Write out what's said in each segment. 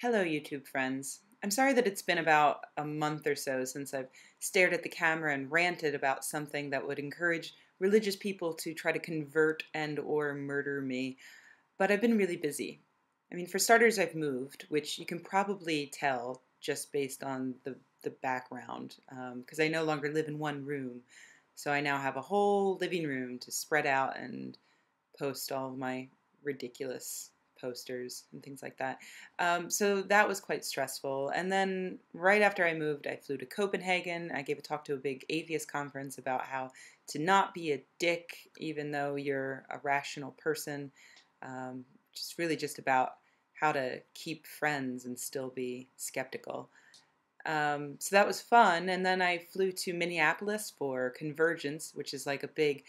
Hello, YouTube friends. I'm sorry that it's been about a month or so since I've stared at the camera and ranted about something that would encourage religious people to try to convert and or murder me, but I've been really busy. I mean, for starters, I've moved, which you can probably tell just based on the background, because I no longer live in one room. So I now have a whole living room to spread out and post all of my ridiculous posters and things like that. So that was quite stressful. And then right after I moved, I flew to Copenhagen. I gave a talk to a big atheist conference about how to not be a dick, even though you're a rational person. Just really just about how to keep friends and still be skeptical. So that was fun. And then I flew to Minneapolis for Convergence, which is like a big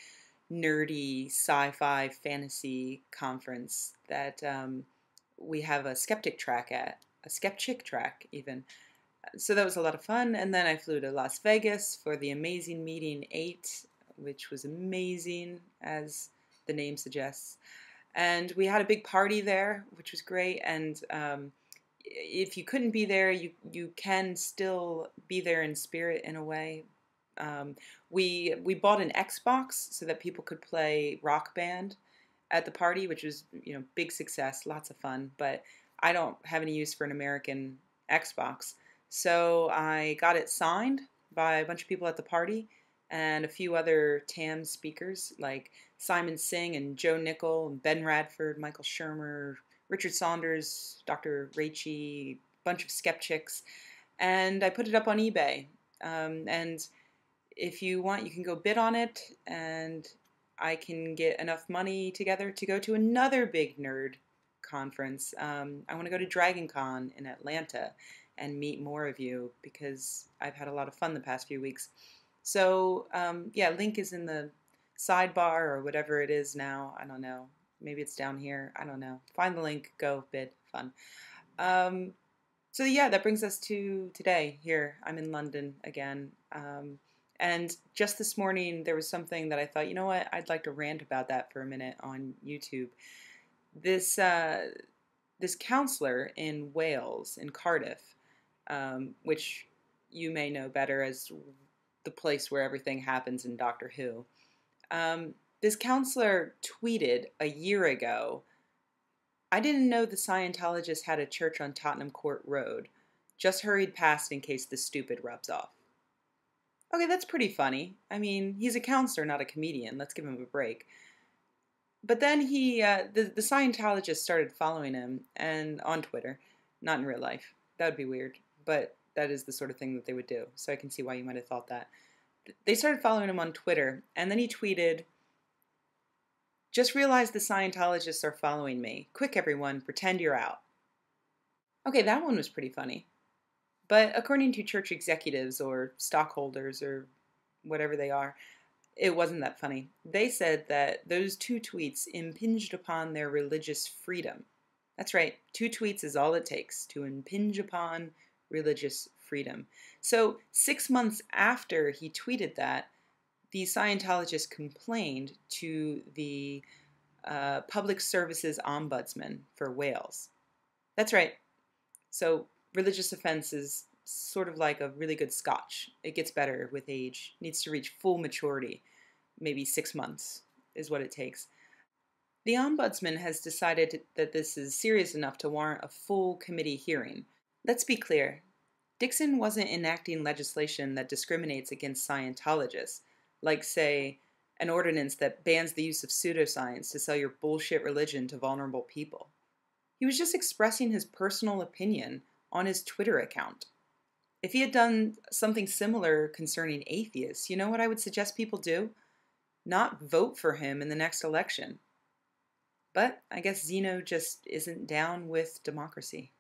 nerdy sci-fi fantasy conference that we have a skeptic track at, a skeptic track even. So that was a lot of fun. And then I flew to Las Vegas for the Amazing Meeting 8, which was amazing, as the name suggests. And we had a big party there, which was great. And if you couldn't be there, you can still be there in spirit in a way. We bought an Xbox so that people could play Rock Band at the party, which was big success, lots of fun. But I don't have any use for an American Xbox, so I got it signed by a bunch of people at the party and a few other TAM speakers like Simon Singh and Joe Nickel, and Ben Radford, Michael Shermer, Richard Saunders, Dr. Raichi, bunch of skeptics, and I put it up on eBay. And if you want, you can go bid on it, and I can get enough money together to go to another big nerd conference. I want to go to Dragoncon in Atlanta and meet more of you because I've had a lot of fun the past few weeks. So, yeah, link is in the sidebar or whatever it is now. I don't know. Maybe it's down here. I don't know. Find the link, go, bid, fun. So, yeah, that brings us to today. Here, I'm in London again. And just this morning, there was something that I thought, you know what, I'd like to rant about that for a minute on YouTube. This this councilor in Wales, in Cardiff, which you may know better as the place where everything happens in Doctor Who. This councilor tweeted a year ago, "I didn't know the Scientologists had a church on Tottenham Court Road. Just hurried past in case the stupid rubs off." Okay, that's pretty funny. I mean, he's a counselor, not a comedian. Let's give him a break. But then the Scientologists started following him and on Twitter, not in real life. That would be weird, but that is the sort of thing that they would do. So I can see why you might have thought that. They started following him on Twitter, and then he tweeted, "Just realized the Scientologists are following me. Quick, everyone, pretend you're out." Okay, that one was pretty funny. But according to church executives or stockholders or whatever they are, it wasn't that funny. They said that those two tweets impinged upon their religious freedom. That's right, two tweets is all it takes to impinge upon religious freedom. So 6 months after he tweeted that, the Scientologists complained to the Public Services Ombudsman for Wales. That's right. So religious offense is sort of like a really good scotch. It gets better with age. It needs to reach full maturity. Maybe 6 months is what it takes. The Ombudsman has decided that this is serious enough to warrant a full committee hearing. Let's be clear. Dixon wasn't enacting legislation that discriminates against Scientologists, like, say, an ordinance that bans the use of pseudoscience to sell your bullshit religion to vulnerable people. He was just expressing his personal opinion on his Twitter account. If he had done something similar concerning atheists, you know what I would suggest people do? Not vote for him in the next election. But I guess Zeno just isn't down with democracy.